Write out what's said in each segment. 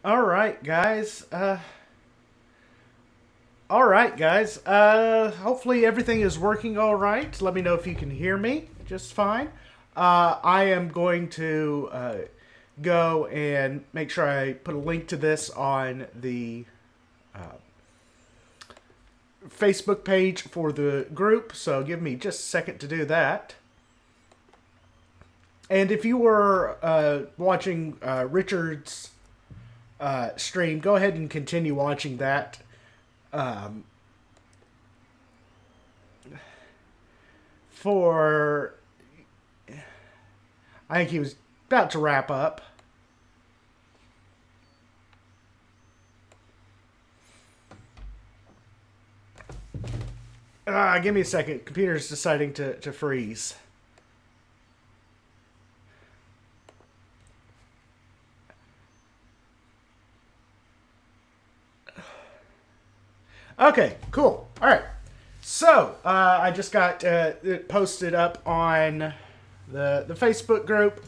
All right, guys. Hopefully everything is working all right. Let me know if you can hear me just fine. I am going to go and make sure I put a link to this on the Facebook page for the group. So give me just a second to do that. And if you were watching Richard's stream, go ahead and continue watching that. Um, for I think he was about to wrap up. Give me a second. Computer's deciding to freeze. Okay, cool. All right. So I just got it posted up on the Facebook group.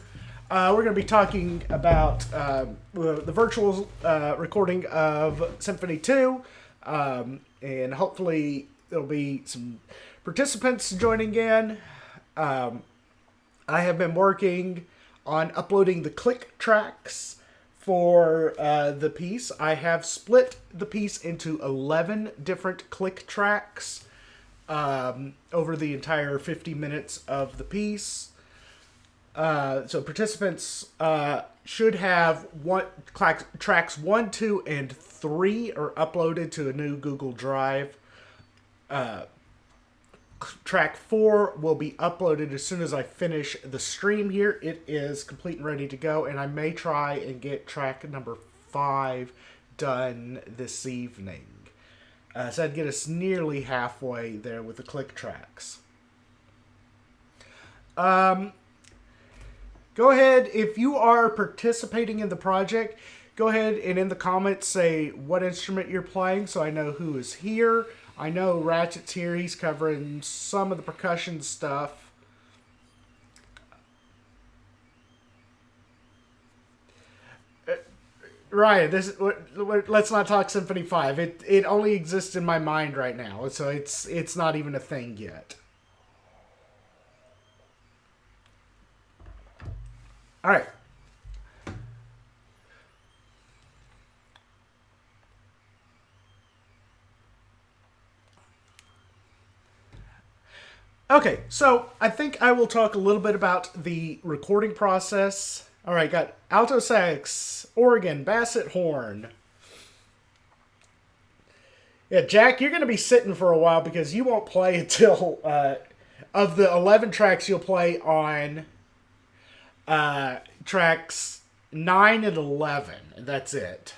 We're going to be talking about the virtual recording of Symphony 2. And hopefully there'll be some participants joining in. I have been working on uploading the click tracks for the piece. I have split the piece into 11 different click tracks over the entire 50 minutes of the piece. So participants should have tracks 1, 2, and 3 are uploaded to a new Google Drive. Track 4 will be uploaded as soon as I finish the stream here. It is complete and ready to go, and I may try and get track number 5 done this evening. So I'd get us nearly halfway there with the click tracks. Go ahead, if you are participating in the project, go ahead and in the comments say what instrument you're playing so I know who is here. I know Ratchet's here. He's covering some of the percussion stuff. Ryan, let's not talk Symphony 5. It only exists in my mind right now, so it's not even a thing yet. All right. Okay, so I think I will talk a little bit about the recording process. All right, got alto sax, organ, basset horn. Yeah, Jack, you're going to be sitting for a while because you won't play until of the 11 tracks you'll play on tracks 9 and 11. That's it.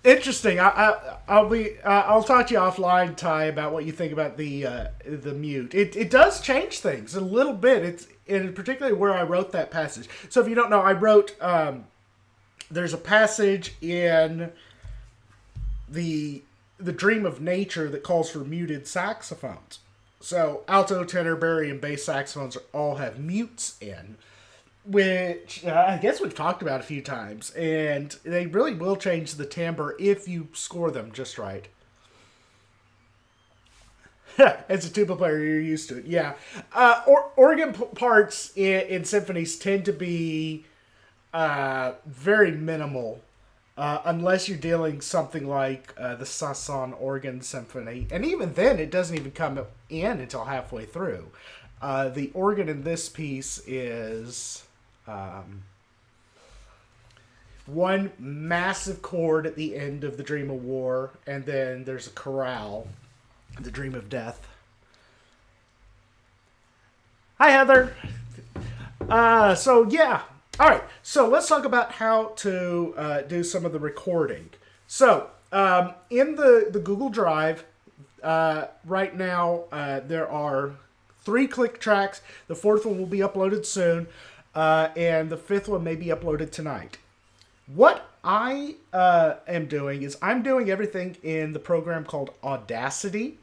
Interesting. I'll talk to you offline, Ty, about what you think about the mute. It does change things a little bit. It's in particularly where I wrote that passage. So if you don't know, I wrote there's a passage in the Dream of Nature that calls for muted saxophones. So alto, tenor, bari, and bass saxophones all have mutes in, which I guess we've talked about a few times, and they really will change the timbre if you score them just right. As a tuba player, you're used to it. Yeah, organ parts in symphonies tend to be very minimal, unless you're dealing something like the Sasson organ symphony, and even then, it doesn't even come in until halfway through. The organ in this piece is one massive chord at the end of the Dream of War, and then there's a chorale, the Dream of Death. Hi, Heather. So yeah. All right. So let's talk about how to do some of the recording. So in the Google Drive right now, there are 3 click tracks. The 4th one will be uploaded soon, and the 5th one may be uploaded tonight. What I am doing is I'm doing everything in the program called Audacity.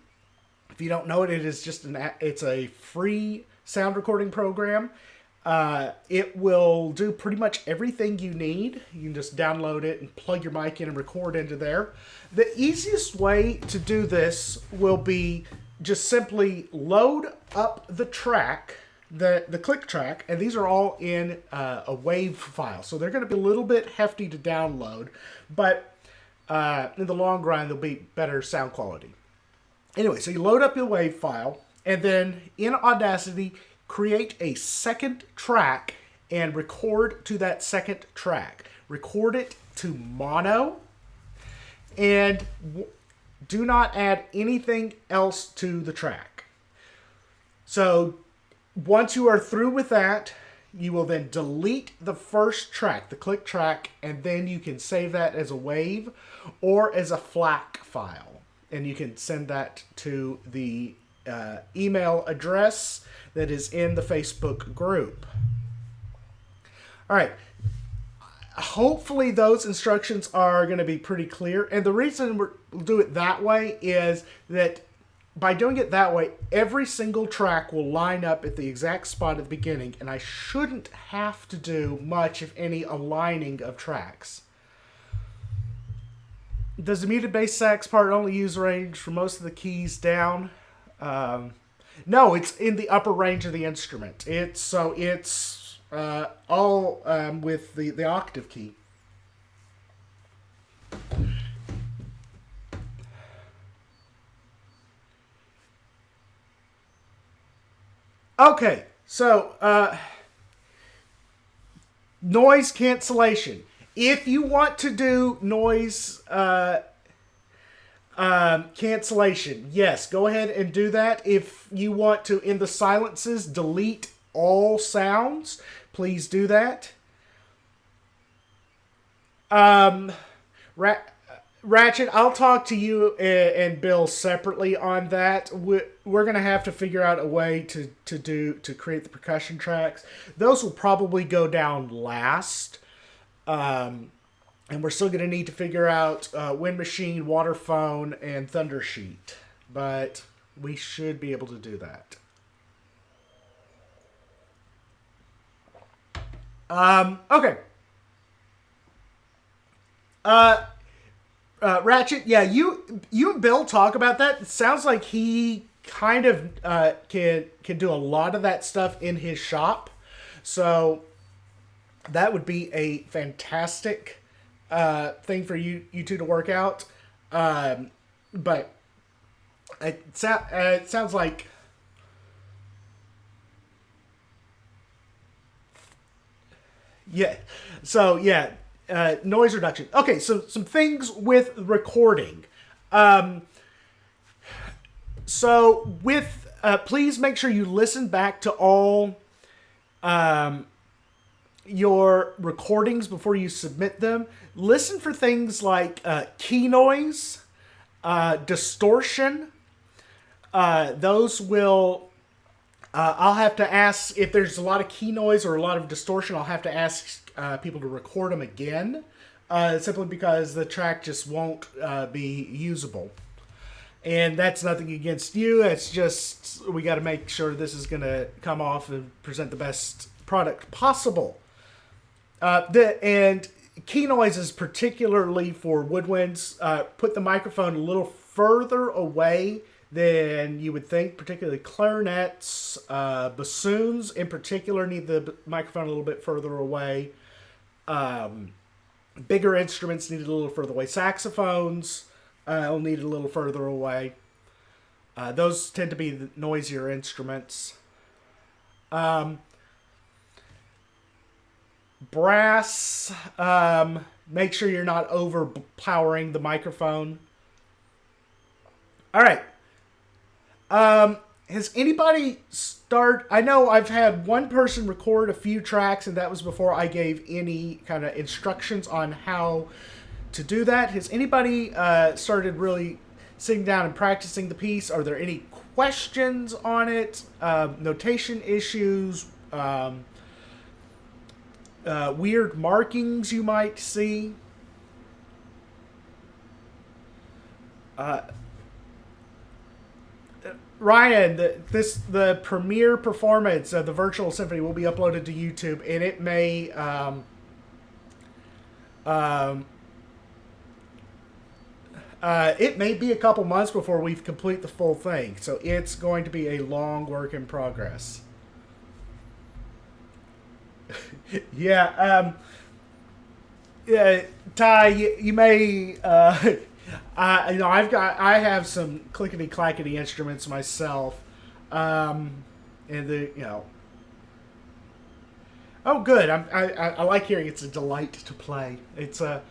If you don't know it, it is just it's a free sound recording program. It will do pretty much everything you need. You can just download it and plug your mic in and record into there. The easiest way to do this will be just simply load up the track, the click track, and these are all in a WAV file. So they're going to be a little bit hefty to download, but in the long run, there'll be better sound quality. Anyway, so you load up your WAV file, and then in Audacity, create a second track and record to that second track. Record it to mono, and do not add anything else to the track. So once you are through with that, you will then delete the first track, the click track, and then you can save that as a WAV or as a FLAC file. And you can send that to the email address that is in the Facebook group. All right. Hopefully those instructions are going to be pretty clear. And the reason we'll do it that way is that by doing it that way, every single track will line up at the exact spot at the beginning, and I shouldn't have to do much, if any, aligning of tracks. Does the muted bass sax part only use range for most of the keys down? No, it's in the upper range of the instrument. It's all with the octave key. Okay, so noise cancellation. If you want to do noise cancellation, yes, go ahead and do that. If you want to, in the silences, delete all sounds, please do that. Ratchet, I'll talk to you and Bill separately on that. We're going to have to figure out a way to create the percussion tracks. Those will probably go down last. And we're still going to need to figure out Wind Machine, Waterphone, and Thundersheet. But we should be able to do that. Okay. Ratchet, yeah, you and Bill talk about that. It sounds like he kind of can do a lot of that stuff in his shop. So that would be a fantastic thing for you two to work out. But it sounds like... Yeah. So, yeah. Noise reduction. Okay, so some things with recording. So with... please make sure you listen back to all your recordings before you submit them. Listen for things like key noise, distortion. Those will... I'll have to ask if there's a lot of key noise or a lot of distortion. I'll have to ask people to record them again, simply because the track just won't be usable. And that's nothing against you. It's just we got to make sure this is going to come off and present the best product possible. And key noises, particularly for woodwinds, put the microphone a little further away than you would think, particularly clarinets. Bassoons, in particular, need the microphone a little bit further away. Bigger instruments need it a little further away. Saxophones will need it a little further away. Those tend to be the noisier instruments. Brass, make sure you're not overpowering the microphone. All right. Has anybody I know I've had one person record a few tracks, and that was before I gave any kind of instructions on how to do that. Has anybody started really sitting down and practicing the piece? Are there any questions on it? Notation issues? Weird markings you might see? Ryan, the premiere performance of the virtual symphony will be uploaded to YouTube, and it may um, it may be a couple months before we complete the full thing. So it's going to be a long work in progress. Yeah. Yeah, Ty, you may. I have some clickety clackety instruments myself, and Oh, good. I like hearing it's a delight to play. It's a,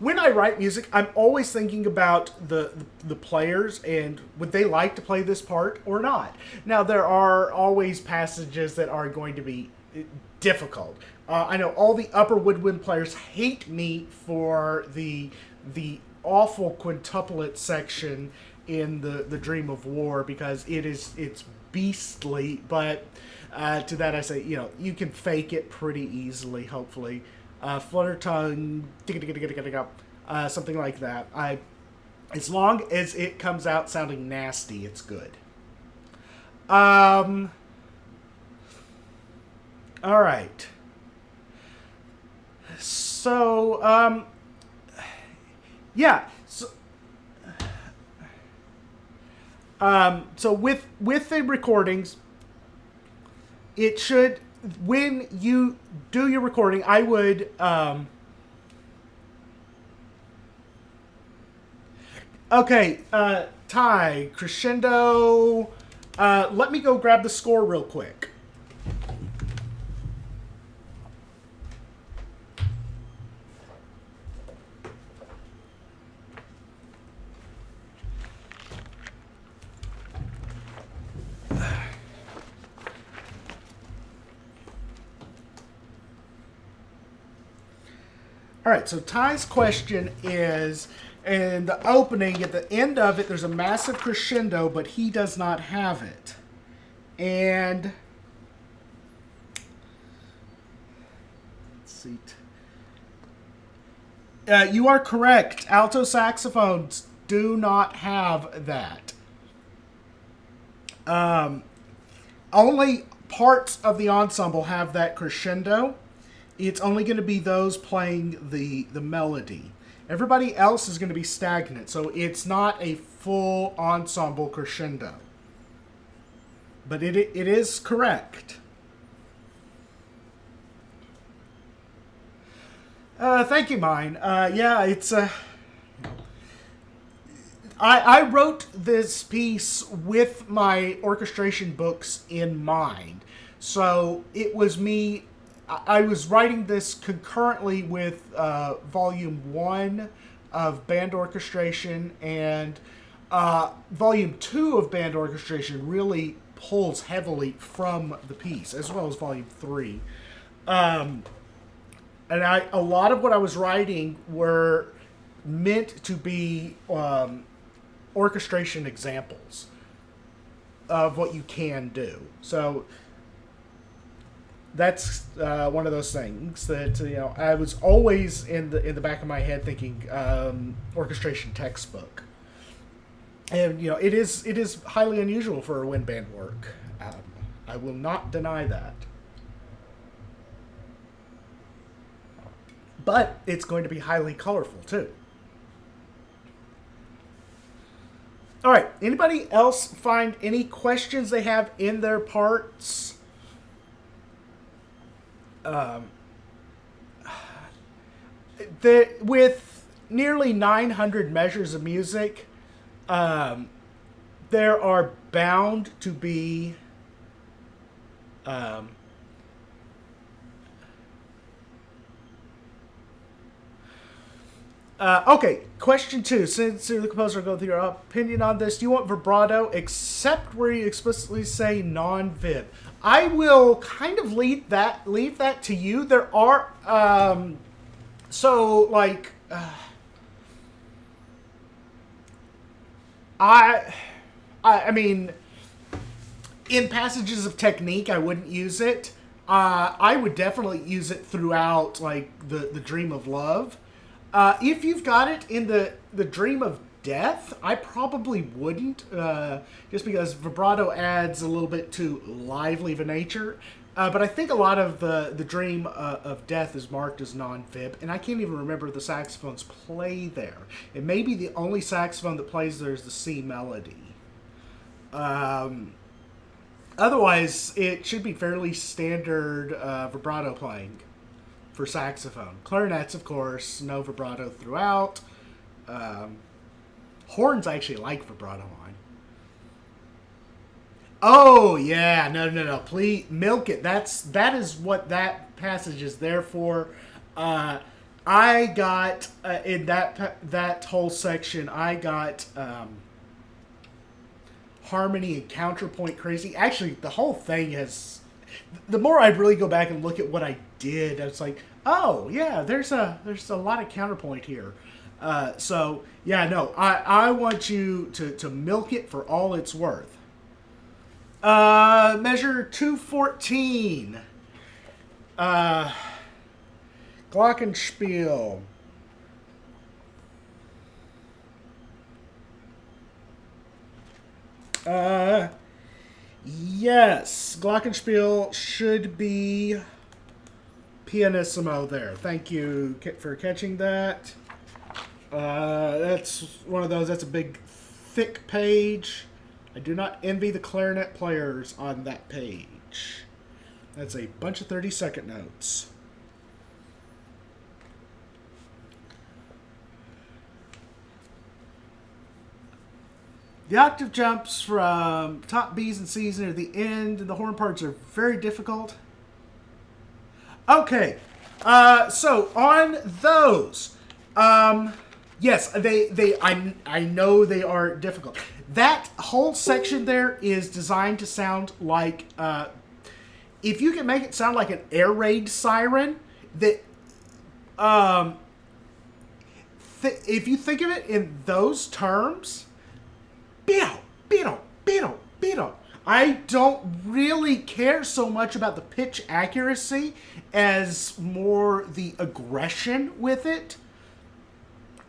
when I write music, I'm always thinking about the players and would they like to play this part or not. Now there are always passages that are going to be difficult. I know all the upper woodwind players hate me for the awful quintuplet section in the Dream of War because it's beastly, but to that I say, you can fake it pretty easily, hopefully. Flutter tongue, something like that. As long as it comes out sounding nasty, it's good. All right. So, yeah. So with the recordings, it should, when you do your recording, I would okay, Ty, Crescendo, let me go grab the score real quick. All right, so Ty's question is, in the opening, at the end of it, there's a massive crescendo, but he does not have it. And let's see. You are correct. Alto saxophones do not have that. Only parts of the ensemble have that crescendo. It's only going to be those playing the melody. Everybody else is going to be stagnant, so it's not a full ensemble crescendo. But it is correct. Thank you, mine. Yeah, it's I wrote this piece with my orchestration books in mind. So it was me. I was writing this concurrently with Volume 1 of Band Orchestration, and Volume 2 of Band Orchestration really pulls heavily from the piece, as well as Volume 3. And a lot of what I was writing were meant to be orchestration examples of what you can do. So that's one of those things that I was always in the back of my head thinking orchestration textbook, and it is highly unusual for wind band work. I will not deny that, but it's going to be highly colorful too. All right. Anybody else find any questions they have in their parts? With nearly 900 measures of music, there are bound to be okay, question 2. Since you're the composer, go through your opinion on this. Do you want vibrato except where you explicitly say non-vib? I will kind of leave that to you. There are I mean, in passages of technique, I wouldn't use it. I would definitely use it throughout, like the Dream of Love. If you've got it in the Dream of death, I probably wouldn't, just because vibrato adds a little bit to lively of a nature. But I think a lot of the dream of death is marked as non-fib, and I can't even remember the saxophones play there. It may be the only saxophone that plays there is the C melody. Otherwise, it should be fairly standard vibrato playing for saxophone. Clarinets, of course, no vibrato throughout. Horns I actually like vibrato on. Oh yeah, no. Please milk it. That is what that passage is there for. I got in that whole section. I got harmony and counterpoint crazy. Actually, the whole thing has. The more I really go back and look at what I did, it's like, oh yeah, there's a lot of counterpoint here. So yeah, no, I want you to milk it for all it's worth. Measure 214. Glockenspiel. Yes, Glockenspiel should be pianissimo there. Thank you for catching that. That's one of those, that's a big, thick page. I do not envy the clarinet players on that page. That's a bunch of 30-second notes. The octave jumps from top B's and C's near the end, and the horn parts are very difficult. Okay, so on those, yes, I know they are difficult. That whole section there is designed to sound like, if you can make it sound like an air raid siren, that, if you think of it in those terms, beat-o. I don't really care so much about the pitch accuracy as more the aggression with it.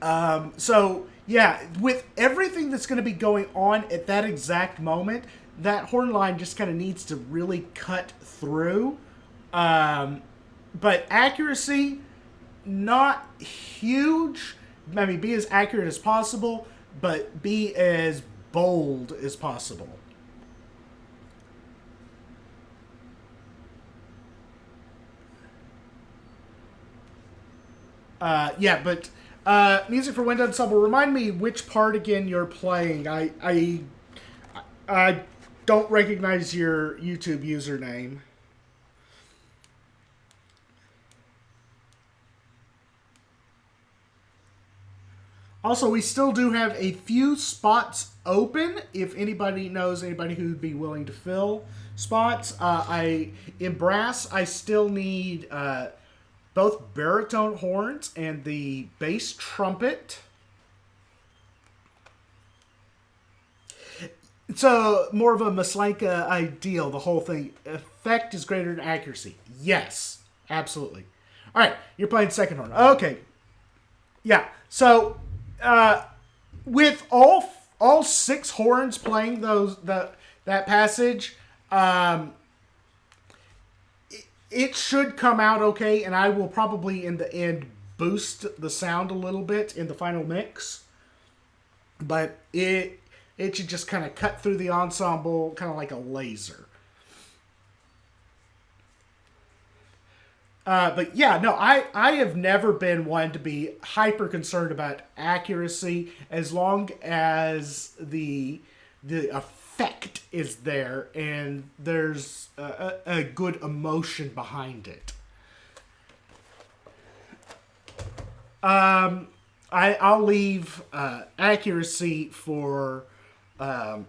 So, yeah, with everything that's going to be going on at that exact moment, that horn line just kind of needs to really cut through. But accuracy, not huge. I mean, be as accurate as possible, but be as bold as possible. Yeah, but music for wind ensemble. Remind me which part again you're playing. I don't recognize your YouTube username. Also, we still do have a few spots open. If anybody knows anybody who'd be willing to fill spots, in brass I still need both baritone horns and the bass trumpet. It's more of a Maslanka ideal, the whole thing. Effect is greater than accuracy. Yes, absolutely. All right, you're playing second horn. Okay. Yeah, so with all six horns playing that passage, it should come out okay, and I will probably in the end boost the sound a little bit in the final mix. But it should just kind of cut through the ensemble kind of like a laser. But yeah, no, I have never been one to be hyper concerned about accuracy as long as the effect is there and there's a good emotion behind it. I'll leave accuracy for band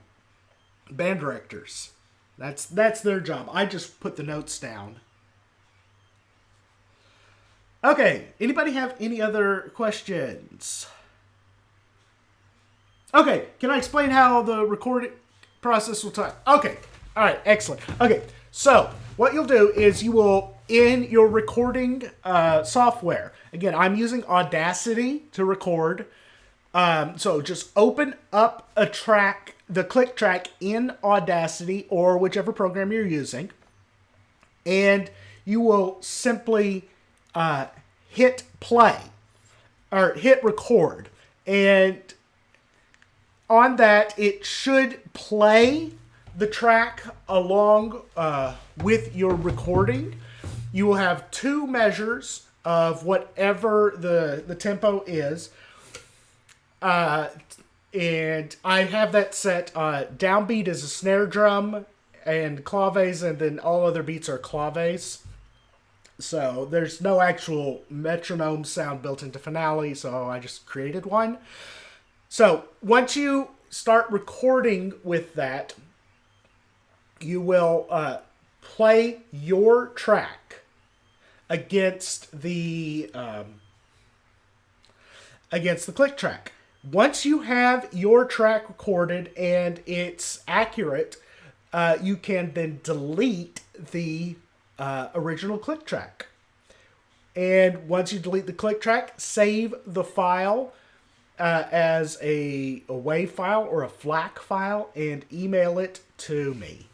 directors. That's their job. I just put the notes down. Okay, anybody have any other questions? Okay, can I explain how the recording process will take? Okay, all right, excellent. Okay, so what you'll do is you will, in your recording software, again, I'm using Audacity to record. So just open up a track, the click track in Audacity or whichever program you're using, and you will simply hit play or hit record. And on that, it should play the track along with your recording. You will have two measures of whatever the tempo is. And I have that set. Downbeat is a snare drum and claves, and then all other beats are claves. So there's no actual metronome sound built into Finale, so I just created one. So once you start recording with that, you will play your track against the click track. Once you have your track recorded and it's accurate, you can then delete the original click track. And once you delete the click track, save the file as a WAV file or a FLAC file and email it to me.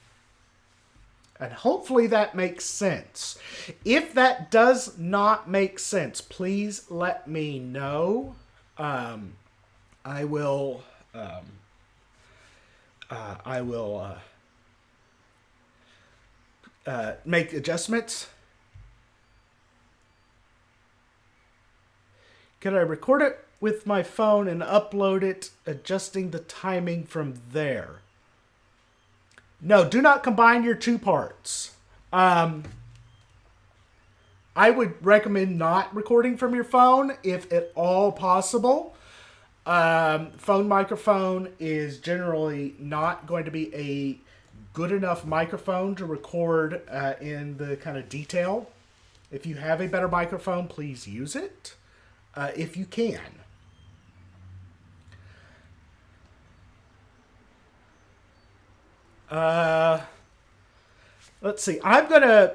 And hopefully that makes sense. If that does not make sense, please let me know. I will make adjustments. Can I record it with my phone and upload it, adjusting the timing from there? No, do not combine your two parts. I would recommend not recording from your phone if at all possible. Phone microphone is generally not going to be a good enough microphone to record in the kind of detail. If you have a better microphone, please use it if you can. Let's see. I'm going to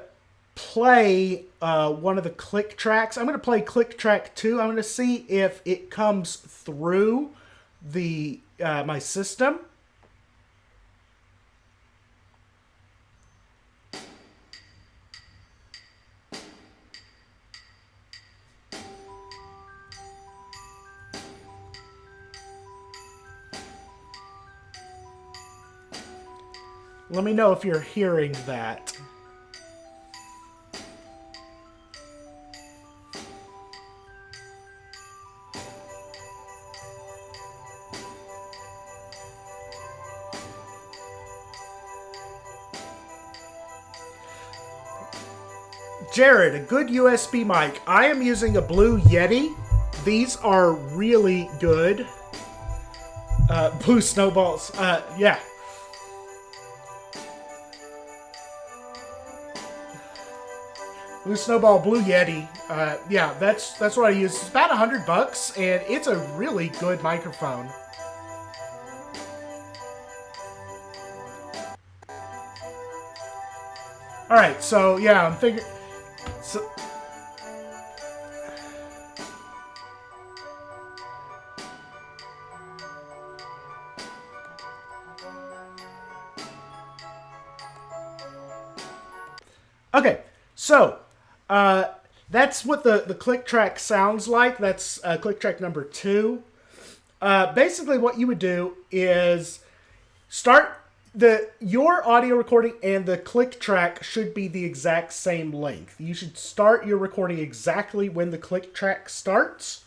play one of the click tracks. I'm going to play click track 2. I'm going to see if it comes through the my system. Let me know if you're hearing that. Jared, a good USB mic. I am using a Blue Yeti. These are really good. Blue Snowballs. Yeah. Blue Snowball, Blue Yeti. Yeah, that's what I use. It's about $100, and it's a really good microphone. All right, so yeah, I'm figuring. So, okay, so that's what the click track sounds like. That's click track number 2. Basically, what you would do is start your audio recording and the click track should be the exact same length. You should start your recording exactly when the click track starts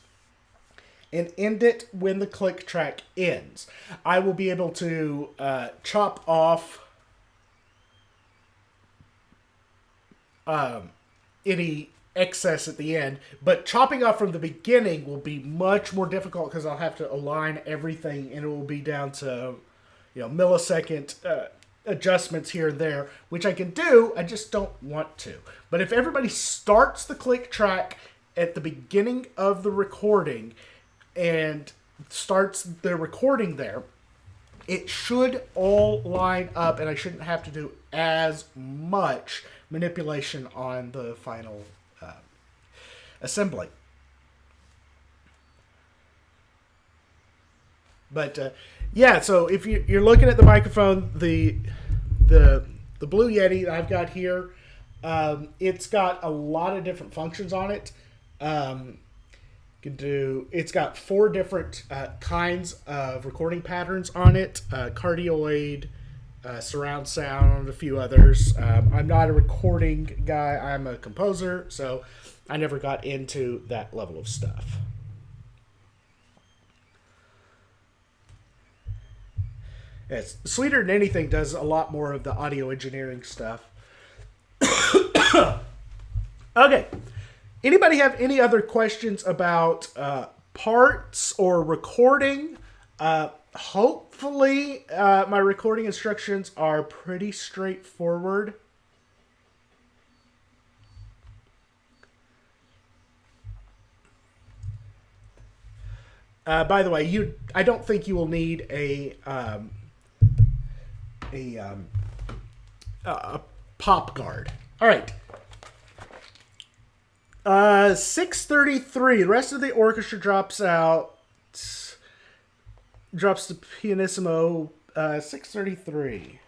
and end it when the click track ends. I will be able to chop off any excess at the end, but chopping off from the beginning will be much more difficult because I'll have to align everything and it will be down to millisecond adjustments here and there, which I can do, I just don't want to. But if everybody starts the click track at the beginning of the recording and starts the recording there, it should all line up and I shouldn't have to do as much manipulation on the final assembly. But yeah, so if you're looking at the microphone, the Blue Yeti that I've got here, it's got a lot of different functions on it. It's got 4 different kinds of recording patterns on it: cardioid, surround sound, and a few others. I'm not a recording guy; I'm a composer, so I never got into that level of stuff. Yes, Sweeter Than Anything does a lot more of the audio engineering stuff. Okay. Anybody have any other questions about parts or recording? Hopefully, my recording instructions are pretty straightforward. By the way, I don't think you will need a pop guard. All right. 6:33. The rest of the orchestra drops out. Drops to pianissimo. 6:33.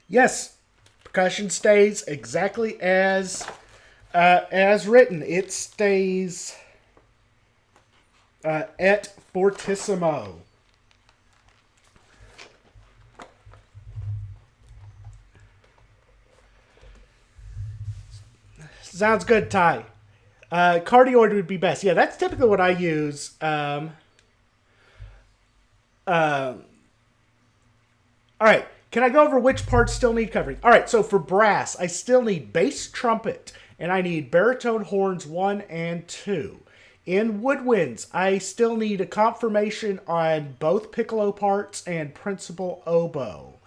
Yes, percussion stays exactly as written. It stays et fortissimo. Sounds good, Ty. Cardioid would be best. Yeah, that's typically what I use. All right. Can I go over which parts still need covering? All right, so for brass, I still need bass trumpet, and I need baritone horns 1 and 2. In woodwinds, I still need a confirmation on both piccolo parts and principal oboe.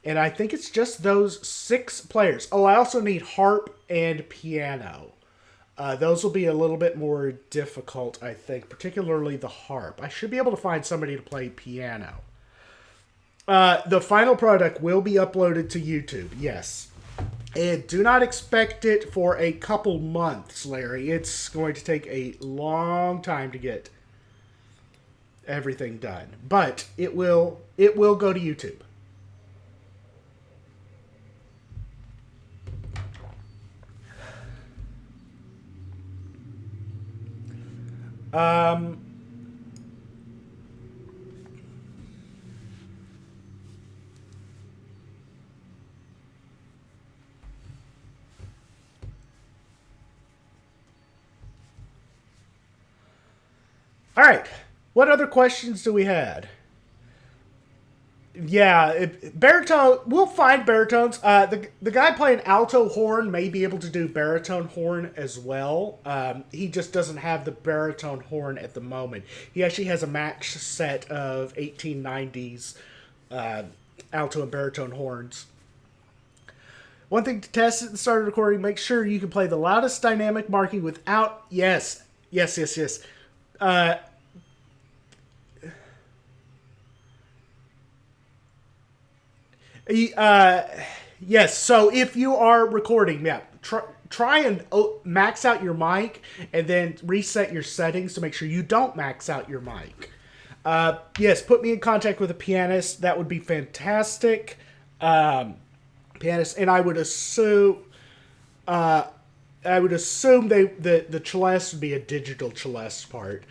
And I think it's just those 6 players. Oh, I also need harp and piano. Those will be a little bit more difficult, I think, particularly the harp. I should be able to find somebody to play piano. The final product will be uploaded to YouTube, yes. And do not expect it for a couple months, Larry. It's going to take a long time to get everything done. But it will go to YouTube. All right. What other questions do we had? Yeah, baritone. We'll find baritones. The guy playing alto horn may be able to do baritone horn as well. He just doesn't have the baritone horn at the moment. He actually has a match set of 1890s alto and baritone horns. One thing to test at the start of the recording: make sure you can play the loudest dynamic marking without. Yes. Yes. So if you are recording, yeah, try and max out your mic and then reset your settings to make sure you don't max out your mic. Yes, put me in contact with a pianist. That would be fantastic. Pianist, and I would assume the celeste would be a digital celeste part.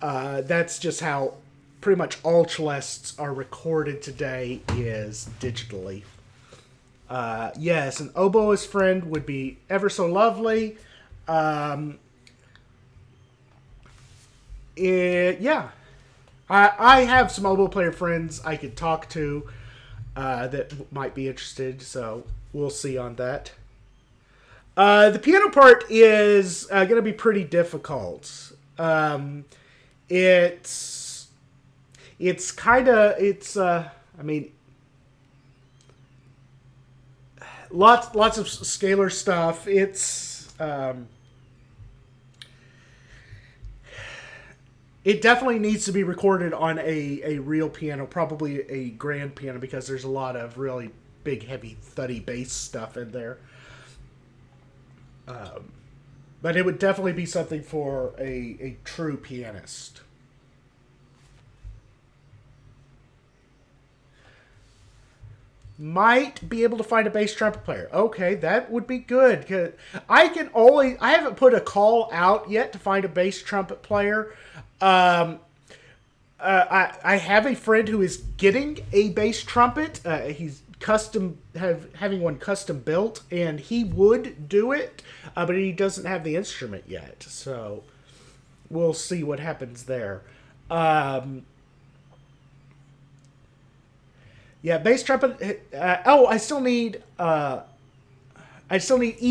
That's just how pretty much all celestes are recorded today, is digitally. Yes, an oboist friend would be ever so lovely. Yeah. I have some oboe player friends I could talk to that might be interested, so we'll see on that. The piano part is going to be pretty difficult. It's kind of, I mean, lots of scalar stuff. It definitely needs to be recorded on a real piano, probably a grand piano, because there's a lot of really big, heavy, thuddy bass stuff in there. But it would definitely be something for a true pianist. Might be able to find a bass trumpet player. Okay, that would be good. 'Cause I haven't put a call out yet to find a bass trumpet player. Um, I have a friend who is getting a bass trumpet. He's having one custom built, and he would do it, but he doesn't have the instrument yet. So we'll see what happens there. Um, yeah, bass trumpet. I still need E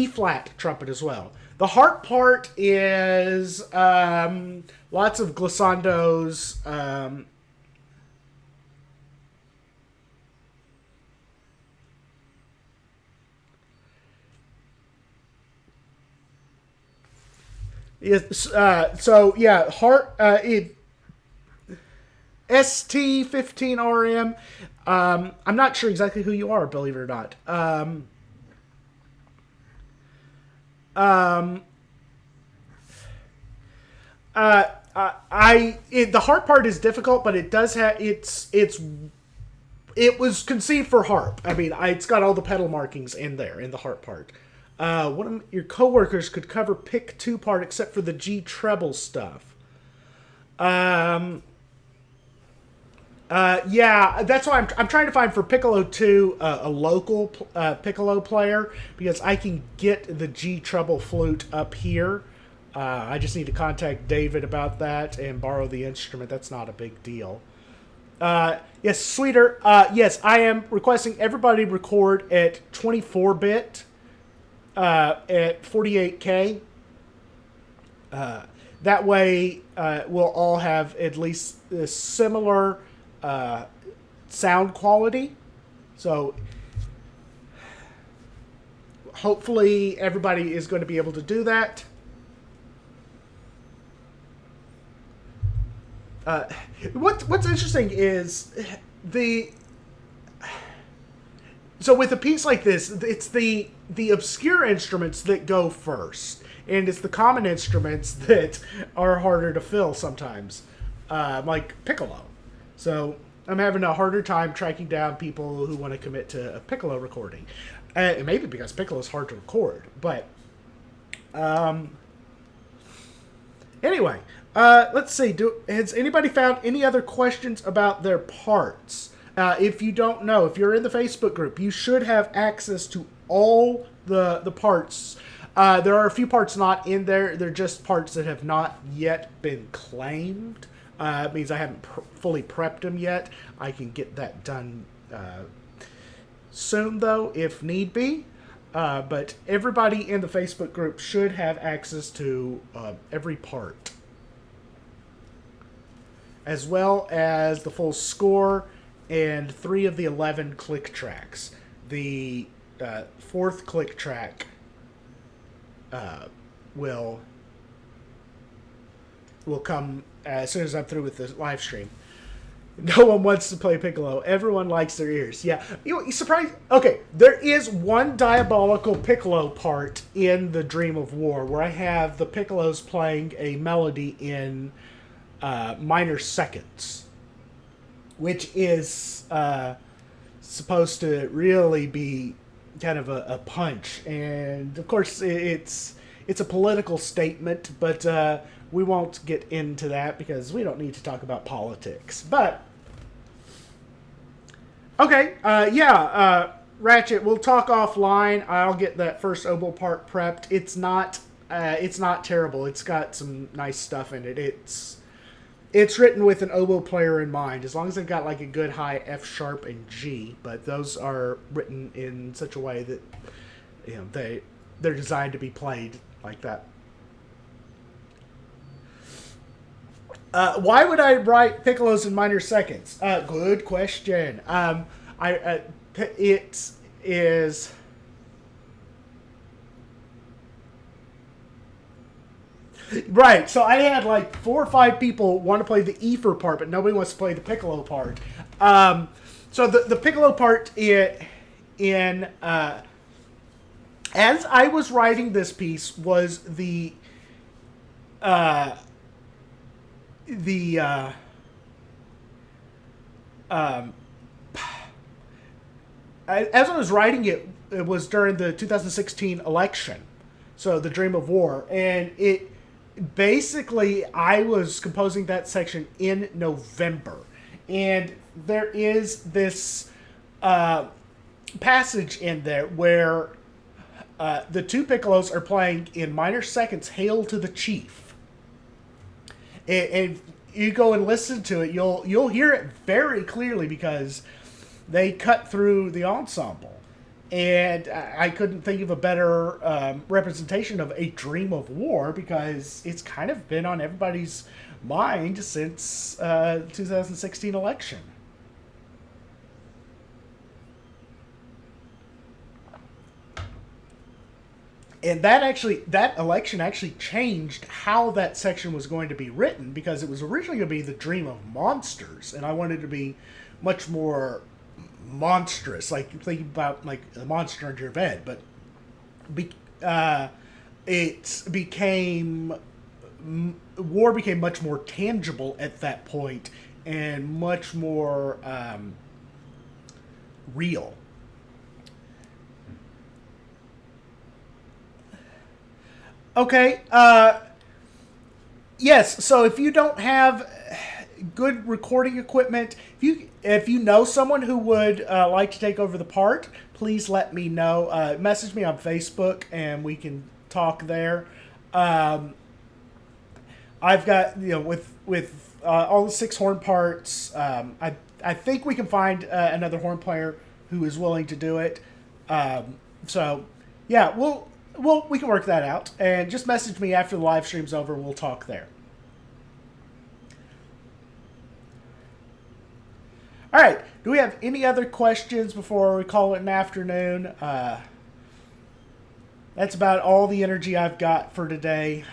flat trumpet as well. The harp part is lots of glissandos. Yes, so yeah, ST15RM. I'm not sure exactly who you are, believe it or not. Um, the hard part is difficult, but it does have it was conceived for harp. I mean, it's got all the pedal markings in there in the harp part. One of your coworkers could cover pick 2 part except for the G treble stuff. Um, yeah, that's why I'm trying to find for Piccolo 2 a local Piccolo player, because I can get the G treble flute up here. I just need to contact David about that and borrow the instrument. That's not a big deal. Yes, Sweeter. Yes, I am requesting everybody record at 24-bit at 48K. That way, we'll all have at least a similar sound quality. So hopefully everybody is going to be able to do that. What's interesting is so with a piece like this, it's the obscure instruments that go first, and it's the common instruments that are harder to fill sometimes, like piccolo. So I'm having a harder time tracking down people who want to commit to a piccolo recording, maybe because piccolo is hard to record. But anyway, let's see. Has anybody found any other questions about their parts? If you don't know, if you're in the Facebook group, you should have access to all the parts. There are a few parts not in there. They're just parts that have not yet been claimed. It means I haven't fully prepped them yet. I can get that done soon, though, if need be. But everybody in the Facebook group should have access to every part, as well as the full score and 3 of the 11 click tracks. The 4th click track will come as soon as I'm through with the live stream. No one wants to play piccolo. Everyone likes their ears. Yeah, you surprised? Okay, there is one diabolical piccolo part in the Dream of War where I have the piccolos playing a melody in minor seconds, which is supposed to really be kind of a punch. And of course, it's a political statement, but we won't get into that because we don't need to talk about politics. But okay, Ratchet, we'll talk offline. I'll get that first oboe part prepped. It's not terrible. It's got some nice stuff in it. It's written with an oboe player in mind, as long as they've got like a good high F sharp and G. But those are written in such a way that they're designed to be played like that. Why would I write piccolos in minor seconds? Good question. It is. Right. So I had like 4 or 5 people want to play the Ephor part, but nobody wants to play the piccolo part. So the piccolo part in as I was writing this piece was uh, the as I was writing it, it was during the 2016 election, so the Dream of War, and it basically I was composing that section in November, and there is this passage in there where the 2 piccolos are playing in minor seconds "Hail to the Chief," and you go and listen to it, you'll hear it very clearly because they cut through the ensemble. And I couldn't think of a better representation of A Dream of War because it's kind of been on everybody's mind since 2016 election. And that election actually changed how that section was going to be written because it was originally going to be the Dream of Monsters, and I wanted it to be much more monstrous, like thinking about like a monster under your bed, but it became war became much more tangible at that point and much more real. Okay. Yes. So if you don't have good recording equipment, if you know someone who would like to take over the part, please let me know. Message me on Facebook and we can talk there. I've got with all the 6 horn parts. I think we can find another horn player who is willing to do it. So yeah, we can work that out, and just message me after the live stream's over. We'll talk there. All right. Do we have any other questions before we call it an afternoon? That's about all the energy I've got for today.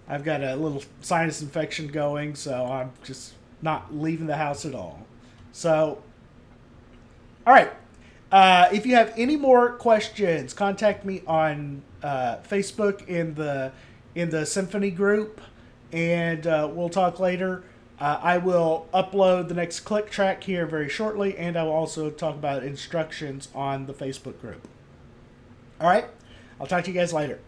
I've got a little sinus infection going, so I'm just not leaving the house at all. So, all right. If you have any more questions, contact me on Facebook in the Symphony group, and we'll talk later. I will upload the next click track here very shortly, and I will also talk about instructions on the Facebook group. All right, I'll talk to you guys later.